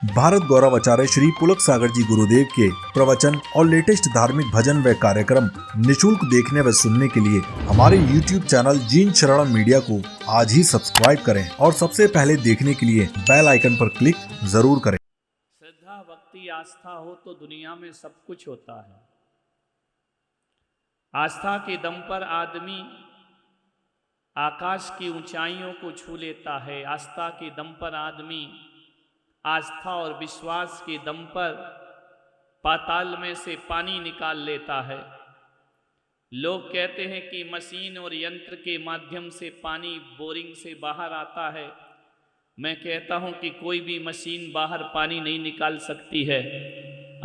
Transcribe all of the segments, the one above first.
भारत गौरव आचार्य श्री पुलक सागर जी गुरुदेव के प्रवचन और लेटेस्ट धार्मिक भजन व कार्यक्रम निशुल्क देखने व सुनने के लिए हमारे YouTube चैनल जीन शरण मीडिया को आज ही सब्सक्राइब करें और सबसे पहले देखने के लिए बेल आइकन पर क्लिक जरूर करें। श्रद्धा, भक्ति, आस्था हो तो दुनिया में सब कुछ होता है। आस्था के दम पर आदमी आकाश की ऊंचाइयों को छू लेता है। आस्था के दम पर आदमी आस्था और विश्वास के दम पर पाताल में से पानी निकाल लेता है। लोग कहते हैं कि मशीन और यंत्र के माध्यम से पानी बोरिंग से बाहर आता है। मैं कहता हूं कि कोई भी मशीन बाहर पानी नहीं निकाल सकती है।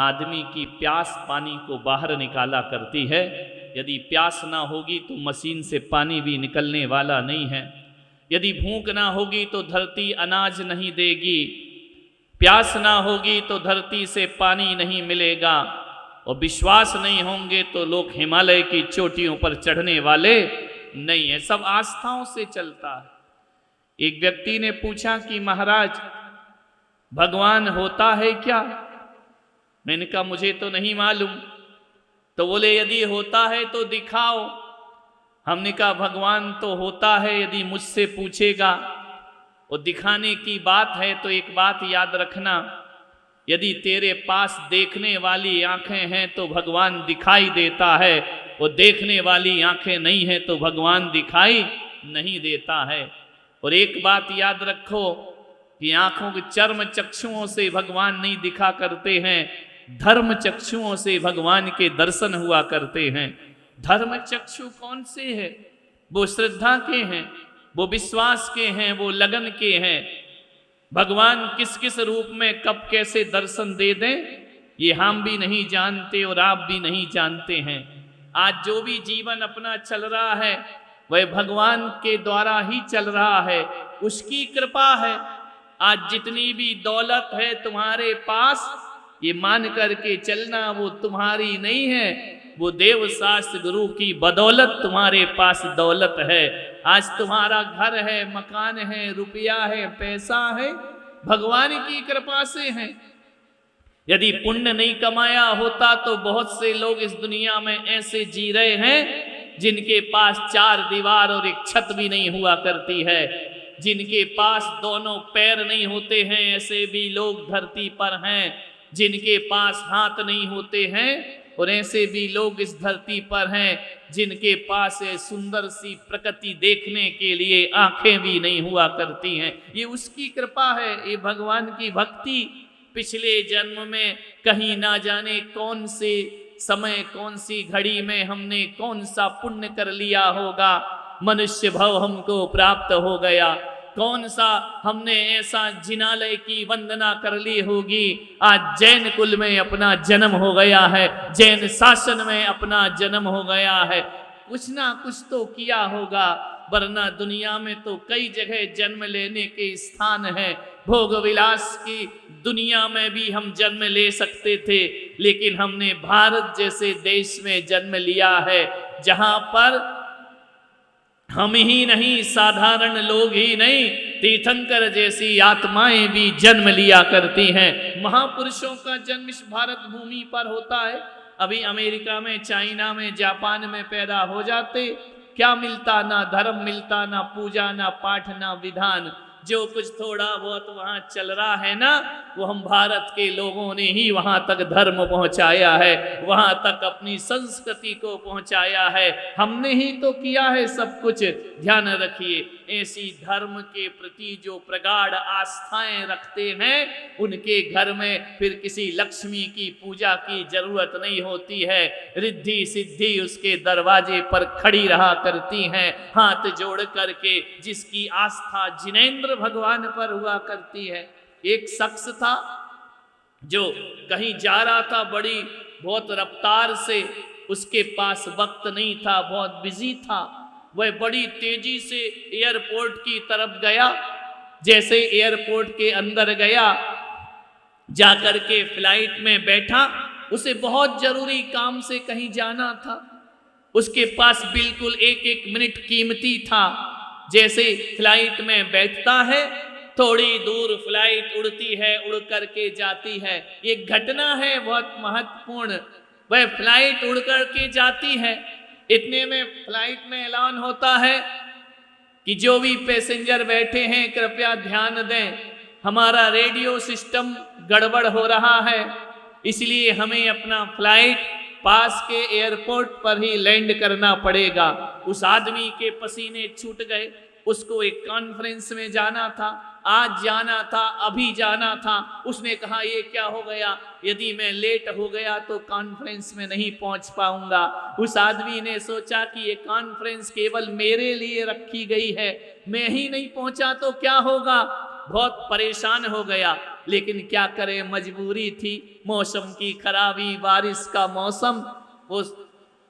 आदमी की प्यास पानी को बाहर निकाला करती है। यदि प्यास ना होगी तो मशीन से पानी भी निकलने वाला नहीं है। यदि भूख ना होगी तो धरती अनाज नहीं देगी। प्यास ना होगी तो धरती से पानी नहीं मिलेगा। और विश्वास नहीं होंगे तो लोग हिमालय की चोटियों पर चढ़ने वाले नहीं है। सब आस्थाओं से चलता है। एक व्यक्ति ने पूछा कि महाराज, भगवान होता है क्या? मैंने कहा मुझे तो नहीं मालूम। तो बोले यदि होता है तो दिखाओ। हमने कहा भगवान तो होता है, यदि मुझसे पूछेगा और दिखाने की बात है तो एक बात याद रखना, यदि तेरे पास देखने वाली आंखें हैं तो भगवान दिखाई देता है, और देखने वाली आंखें नहीं हैं तो भगवान दिखाई नहीं देता है। और एक बात याद रखो कि आंखों के चर्म चक्षुओं से भगवान नहीं दिखा करते हैं, धर्म चक्षुओं से भगवान के दर्शन हुआ करते हैं। धर्म चक्षु कौन से है? वो श्रद्धा के हैं, वो विश्वास के हैं, वो लगन के हैं। भगवान किस किस रूप में कब कैसे दर्शन दे दें ये हम भी नहीं जानते और आप भी नहीं जानते हैं। आज जो भी जीवन अपना चल रहा है वह भगवान के द्वारा ही चल रहा है, उसकी कृपा है। आज जितनी भी दौलत है तुम्हारे पास, ये मान करके चलना वो तुम्हारी नहीं है, वो देव शास्त्र गुरु की बदौलत तुम्हारे पास दौलत है। आज तुम्हारा घर है, मकान है, रुपया है, पैसा है, भगवान की कृपा से है। यदि पुण्य नहीं कमाया होता तो बहुत से लोग इस दुनिया में ऐसे जी रहे हैं जिनके पास चार दीवार और एक छत भी नहीं हुआ करती है, जिनके पास दोनों पैर नहीं होते हैं, ऐसे भी लोग धरती पर हैं। जिनके पास हाथ नहीं होते हैं और ऐसे भी लोग इस धरती पर हैं जिनके पास सुंदर सी प्रकृति देखने के लिए आंखें भी नहीं हुआ करती हैं। ये उसकी कृपा है, ये भगवान की भक्ति। पिछले जन्म में कहीं ना जाने कौन से समय, कौन सी घड़ी में हमने कौन सा पुण्य कर लिया होगा, मनुष्य भव हमको प्राप्त हो गया। कौन सा हमने ऐसा जिनालय की वंदना कर ली होगी, आज जैन कुल में अपना जन्म हो गया है, जैन शासन में अपना जन्म हो गया है। कुछ ना कुछ तो किया होगा, वरना दुनिया में तो कई जगह जन्म लेने के स्थान हैं। भोग विलास की दुनिया में भी हम जन्म ले सकते थे, लेकिन हमने भारत जैसे देश में जन्म लिया है जहां पर हम ही नहीं, साधारण लोग ही नहीं, तीर्थंकर जैसी आत्माएं भी जन्म लिया करती हैं। महापुरुषों का जन्म इस भारत भूमि पर होता है। अभी अमेरिका में, चाइना में, जापान में पैदा हो जाते, क्या मिलता? ना धर्म मिलता, ना पूजा, ना पाठ, ना विधान। जो कुछ थोड़ा बहुत वहाँ चल रहा है ना, वो हम भारत के लोगों ने ही वहाँ तक धर्म पहुँचाया है, वहाँ तक अपनी संस्कृति को पहुँचाया है। हमने ही तो किया है सब कुछ। ध्यान रखिए, ऐसी धर्म के प्रति जो प्रगाढ़ आस्थाएं रखते हैं उनके घर में फिर किसी लक्ष्मी की पूजा की जरूरत नहीं होती है। रिद्धि सिद्धि उसके दरवाजे पर खड़ी रहा करती हैं, हाथ जोड़ करके, जिसकी आस्था जिनेंद्र भगवान पर हुआ करती है। एक शख्स था जो कहीं जा रहा था बड़ी बहुत रफ्तार से, उसके पास वक्त नहीं था, बहुत बिजी था। वह बड़ी तेजी से एयरपोर्ट की तरफ गया। जैसे एयरपोर्ट के अंदर गया, जाकर के फ्लाइट में बैठा, उसे बहुत जरूरी काम से कहीं जाना था। उसके पास बिल्कुल एक एक मिनट कीमती था। जैसे फ्लाइट में बैठता है थोड़ी दूर फ्लाइट उड़ती है, उड़ करके जाती है। ये घटना है बहुत महत्वपूर्ण। वह फ्लाइट उड़ करके जाती है, इतने में फ्लाइट में ऐलान होता है कि जो भी पैसेंजर बैठे हैं कृपया ध्यान दें, हमारा रेडियो सिस्टम गड़बड़ हो रहा है, इसलिए हमें अपना फ्लाइट पास के एयरपोर्ट पर ही लैंड करना पड़ेगा। उस आदमी के पसीने छूट गए, उसको एक कॉन्फ्रेंस में जाना था, आज जाना था, अभी जाना था। उसने कहा ये क्या हो गया, यदि मैं लेट हो गया तो कॉन्फ्रेंस में नहीं पहुंच पाऊंगा। उस आदमी ने सोचा कि ये कॉन्फ्रेंस केवल मेरे लिए रखी गई है, मैं ही नहीं पहुंचा तो क्या होगा। बहुत परेशान हो गया, लेकिन क्या करे, मजबूरी थी, मौसम की खराबी, बारिश का मौसम, उस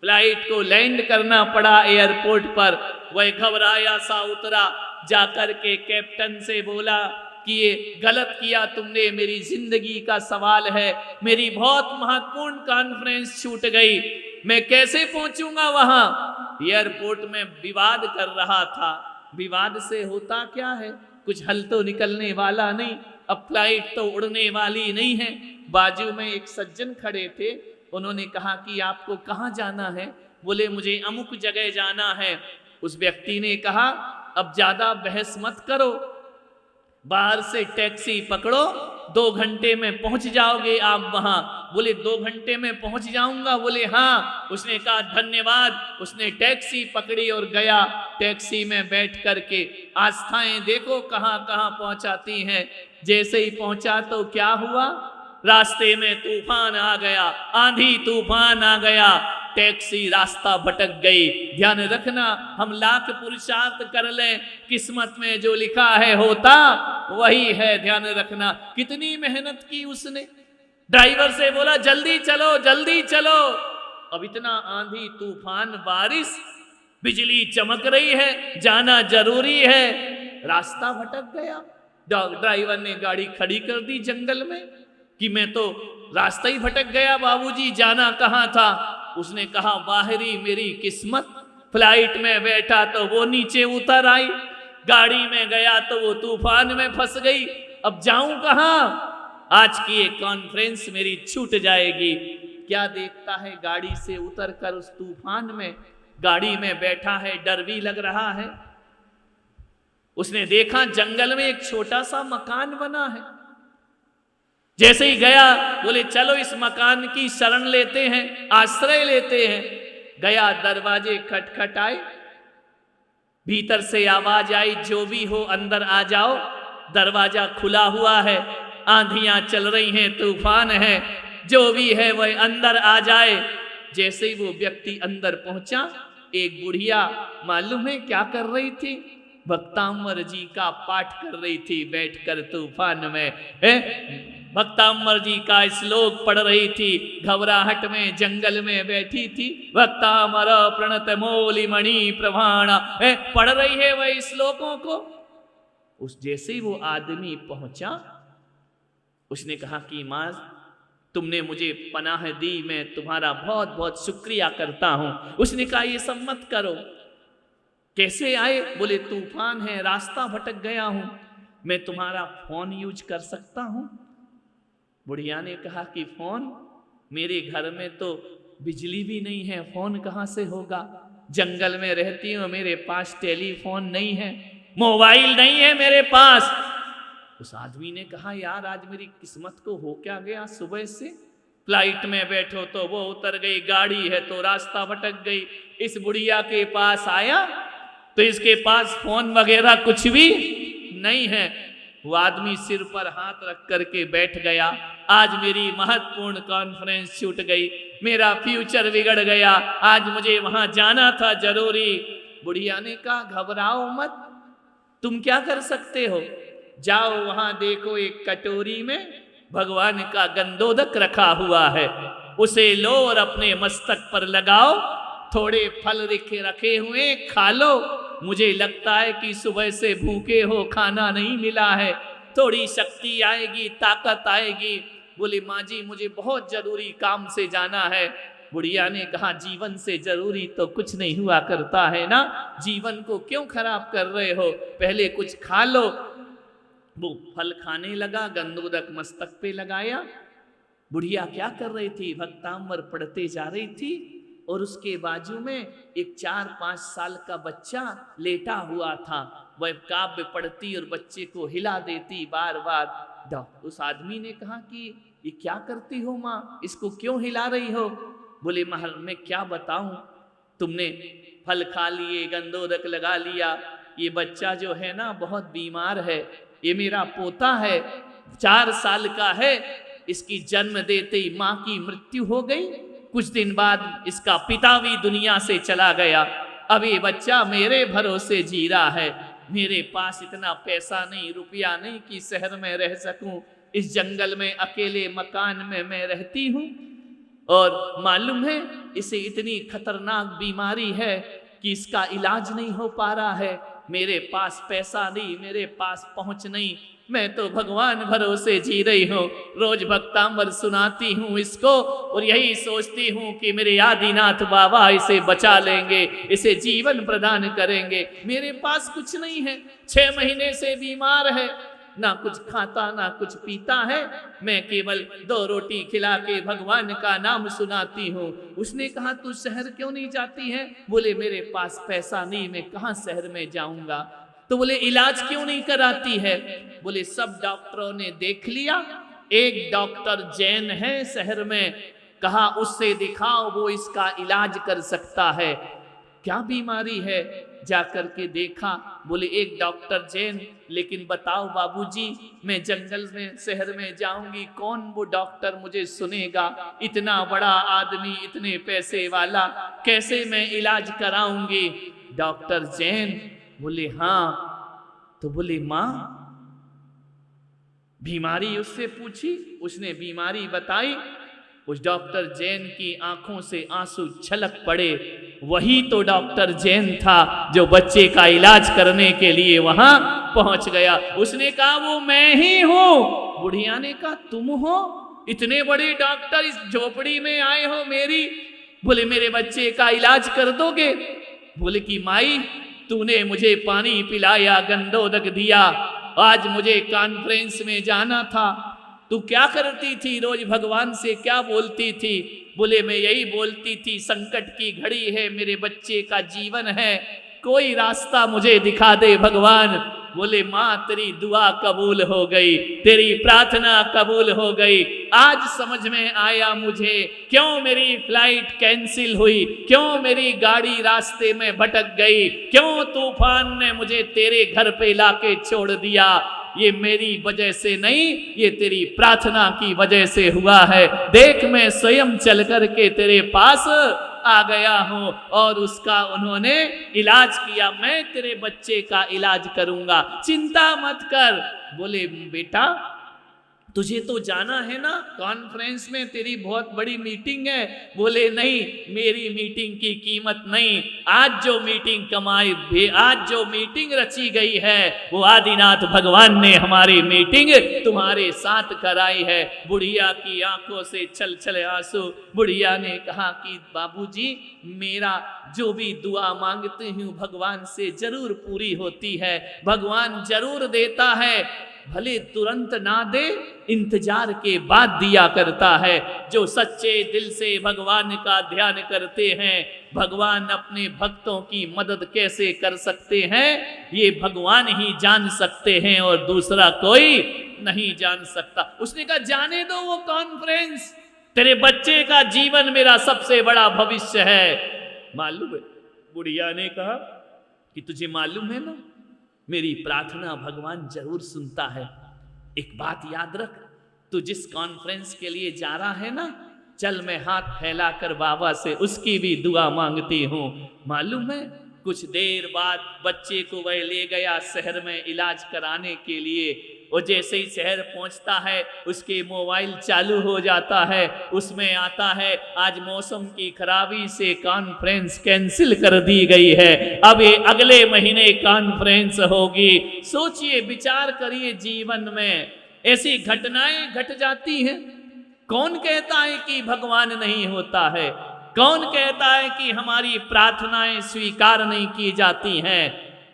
फ्लाइट को लैंड करना पड़ा एयरपोर्ट पर। वह घबराया सा उतरा, जाकर के कैप्टन से बोला कि ये गलत किया तुमने, मेरी जिंदगी का सवाल है, मेरी बहुत महत्वपूर्ण कॉन्फ्रेंस छूट गई, मैं कैसे पहुंचूंगा वहां। एयरपोर्ट में विवाद कर रहा था, विवाद से होता क्या है, कुछ हल तो निकलने वाला नहीं, अब फ्लाइट तो उड़ने वाली नहीं है। बाजू में एक सज्जन खड़े थे, उन्होंने कहा कि आपको कहाँ जाना है, बोले मुझे अमुक जगह जाना है। उस व्यक्ति ने कहा अब ज्यादा बहस मत करो, बाहर से टैक्सी पकड़ो, 2 घंटे में पहुंच जाओगे आप वहां। बोले 2 घंटे में पहुंच जाऊंगा, बोले हाँ। उसने कहा धन्यवाद, उसने टैक्सी पकड़ी और गया। टैक्सी में बैठ करके आस्थाएं देखो कहां कहां पहुंचाती हैं। जैसे ही पहुंचा तो क्या हुआ, रास्ते में तूफान आ गया, आंधी तूफान आ गया, टैक्सी रास्ता भटक गई। ध्यान रखना, हम लाख पुरुषार्थ कर लें, किस्मत में जो लिखा है होता वही है। ध्यान रखना, कितनी मेहनत की उसने, ड्राइवर से बोला जल्दी चलो जल्दी चलो। अब इतना आंधी तूफान बारिश, बिजली चमक रही है, जाना जरूरी है, रास्ता भटक गया। ड्राइवर ने गाड़ी खड़ी कर दी जंगल में कि मैं तो रास्ता ही भटक गया बाबूजी, जाना कहाँ था। उसने कहा बाहरी मेरी किस्मत, फ्लाइट में बैठा तो वो नीचे उतर आई, गाड़ी में गया तो वो तूफान में फंस गई, अब जाऊं कहाँ, आज की एक कॉन्फ्रेंस मेरी छूट जाएगी। क्या देखता है, गाड़ी से उतरकर उस तूफान में गाड़ी में बैठा है, डर भी लग रहा है। उसने देखा जंगल में एक छोटा सा मकान बना है। जैसे ही गया, बोले चलो इस मकान की शरण लेते हैं, आश्रय लेते हैं। गया, दरवाजे खटखटाए, भीतर से आवाज आई जो भी हो अंदर आ जाओ। दरवाजा खुला हुआ है, आंधियां चल रही हैं, तूफान है, जो भी है वह अंदर आ जाए। जैसे ही वो व्यक्ति अंदर पहुंचा, एक बुढ़िया मालूम है क्या कर रही थी, भक्ताम्बर जी का पाठ कर रही थी बैठकर तूफान में। भक्ताम्बर जी का श्लोक पढ़ रही थी, घबराहट में जंगल में बैठी थी। भक्तामर प्रणत मौलि मणि प्रभाणा पढ़ रही है वह श्लोकों को। उस जैसे ही वो आदमी पहुंचा, उसने कहा कि माँ तुमने मुझे पनाह दी, मैं तुम्हारा बहुत बहुत शुक्रिया करता हूं। उसने कहा ये सब मत करो। कैसे आए, बोले तूफान है, रास्ता भटक गया हूं, मैं तुम्हारा फोन यूज कर सकता हूं। बुढ़िया ने कहा कि फोन, मेरे घर में तो बिजली भी नहीं है, फोन कहां से होगा, जंगल में रहती हूं, मेरे पास टेलीफोन नहीं है, मोबाइल नहीं है मेरे पास। उस आदमी ने कहा यार आज मेरी किस्मत को हो क्या गया, सुबह से फ्लाइट में बैठो तो वो उतर गई, गाड़ी है तो रास्ता भटक गई, इस बुढ़िया के पास आया तो इसके पास फोन वगैरह कुछ भी नहीं है। वो आदमी सिर पर हाथ रख करके बैठ गया, आज मेरी महत्वपूर्ण कॉन्फ्रेंस छूट गई, मेरा फ्यूचर बिगड़ गया, आज मुझे वहां जाना था जरूरी। बुढ़िया ने कहा घबराओ मत, तुम क्या कर सकते हो, जाओ वहां देखो एक कटोरी में भगवान का गंधोदक रखा हुआ है, उसे लो और अपने मस्तक पर लगाओ, थोड़े फल रखे हुए खा लो, मुझे लगता है कि सुबह से भूखे हो, खाना नहीं मिला है, थोड़ी शक्ति आएगी, ताकत आएगी। बोली माँ जी मुझे बहुत जरूरी काम से जाना है। बुढ़िया ने कहा जीवन से जरूरी तो कुछ नहीं हुआ करता है ना, जीवन को क्यों खराब कर रहे हो, पहले कुछ खा लो। वो फल खाने लगा, गंधोदक मस्तक पे लगाया। बुढ़िया क्या कर रही थी? भक्तांबर पढ़ते जा रही थी और उसके बाजू में एक 4-5 साल का बच्चा लेटा हुआ था। वह काव्य पढ़ती और बच्चे को हिला देती बार बार। उस आदमी ने कहा कि ये क्या करती हो माँ, इसको क्यों हिला रही हो? बोले महाराज मैं क्या बताऊं, तुमने फल खा लिए, गंधोदक लगा लिया, ये बच्चा जो है ना बहुत बीमार है, ये मेरा पोता है, 4 साल का है, इसकी जन्म देते ही माँ की मृत्यु हो गई, कुछ दिन बाद इसका पिता भी दुनिया से चला गया, अब ये बच्चा मेरे भरोसे जी रहा है, मेरे पास इतना पैसा नहीं, रुपया नहीं कि शहर में रह सकूं, इस जंगल में अकेले मकान में मैं रहती हूँ और मालूम है इसे इतनी खतरनाक बीमारी है कि इसका इलाज नहीं हो पा रहा है, मेरे पास पैसा नहीं, मेरे पास पहुंच नहीं, मैं तो भगवान भरोसे जी रही हूँ, रोज भक्तांबर सुनाती हूँ इसको और यही सोचती हूँ कि मेरे आदिनाथ बाबा इसे बचा लेंगे, इसे जीवन प्रदान करेंगे, मेरे पास कुछ नहीं है, 6 महीने से बीमार है, ना कुछ खाता ना कुछ पीता है, मैं केवल 2 रोटी खिला के भगवान का नाम सुनाती हूँ। उसने कहा तू शहर क्यों नहीं जाती है? बोले मेरे पास पैसा नहीं, मैं कहाँ शहर में जाऊंगा। तो बोले इलाज क्यों नहीं कराती है? बोले सब डॉक्टरों ने देख लिया, एक डॉक्टर जैन है शहर में, कहा उससे दिखाओ, वो इसका इलाज कर सकता है। क्या बीमारी है? जाकर के देखा, बोले एक डॉक्टर जैन, लेकिन बताओ बाबूजी मैं जंगल में शहर में जाऊंगी, कौन वो डॉक्टर मुझे सुनेगा, इतना बड़ा आदमी, इतने पैसे वाला, कैसे मैं इलाज कराऊंगी? डॉक्टर जैन बोले हाँ। तो बोले माँ बीमारी उससे पूछी, उसने बीमारी बताई, उस डॉक्टर जैन की आंखों से आंसू छलक पड़े, वही तो डॉक्टर जैन था जो बच्चे का इलाज करने के लिए वहां पहुंच गया। उसने कहा वो मैं ही हूं। बुढ़िया ने कहा तुम हो? इतने बड़े डॉक्टर इस झोपड़ी में आए हो मेरी? बोले मेरे बच्चे का इलाज कर दोगे? बोले कि माई तूने मुझे पानी पिलाया, गंधोदक दिया, आज मुझे कॉन्फ्रेंस में जाना था, तू क्या करती थी? रोज भगवान से क्या बोलती थी? बोले मैं यही बोलती थी संकट की घड़ी है, मेरे बच्चे का जीवन है, कोई रास्ता मुझे दिखा दे भगवान। बोले माँ तेरी दुआ कबूल हो गई, तेरी प्रार्थना कबूल हो गई, आज समझ में आया मुझे क्यों मेरी फ्लाइट कैंसिल हुई, क्यों मेरी गाड़ी रास्ते में भटक गई, क्यों तूफान ने मुझे तेरे घर पे लाके छोड़ दिया। ये मेरी वजह से नहीं, ये तेरी प्रार्थना की वजह से हुआ है। देख मैं स्वयं चल कर के तेरे पास आ गया हूं और उसका उन्होंने इलाज किया, मैं तेरे बच्चे का इलाज करूंगा, चिंता मत कर। बोले बेटा तुझे तो जाना है ना कॉन्फ्रेंस में, तेरी बहुत बड़ी मीटिंग है। बोले नहीं मेरी मीटिंग की कीमत नहीं, आज जो मीटिंग कमाई, आज जो मीटिंग रची गई है वो आदिनाथ भगवान ने हमारी मीटिंग तुम्हारे साथ कराई है। बुढ़िया की आंखों से छल छल आंसू। बुढ़िया ने कहा कि बाबूजी मेरा जो भी दुआ मांगती हूँ भगवान से जरूर पूरी होती है, भगवान जरूर देता है, भले तुरंत ना दे इंतजार के बाद दिया करता है। जो सच्चे दिल से भगवान का ध्यान करते हैं, भगवान अपने भक्तों की मदद कैसे कर सकते हैं ये भगवान ही जान सकते हैं और दूसरा कोई नहीं जान सकता। उसने कहा जाने दो वो कॉन्फ्रेंस, तेरे बच्चे का जीवन मेरा सबसे बड़ा भविष्य है। मालूम है? बुढ़िया ने कहा कि तुझे मालूम है ना मेरी प्रार्थना भगवान जरूर सुनता है। एक बात याद रख, तू जिस कॉन्फ्रेंस के लिए जा रहा है ना, चल मैं हाथ फैलाकर बाबा से उसकी भी दुआ मांगती हूँ। मालूम है कुछ देर बाद बच्चे को वह ले गया शहर में इलाज कराने के लिए। वो जैसे ही शहर पहुंचता है उसके मोबाइल चालू हो जाता है, उसमें आता है आज मौसम की खराबी से कॉन्फ्रेंस कैंसिल कर दी गई है, अब ये अगले महीने कॉन्फ्रेंस होगी। सोचिए विचार करिए, जीवन में ऐसी घटनाएं घट जाती हैं। कौन कहता है कि भगवान नहीं होता है? कौन कहता है कि हमारी प्रार्थनाएं स्वीकार नहीं की जाती हैं?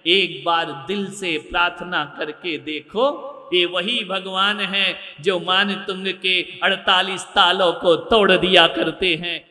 एक बार दिल से प्रार्थना करके देखो, ये वही भगवान हैं जो मानतुंग के 48 तालों को तोड़ दिया करते हैं।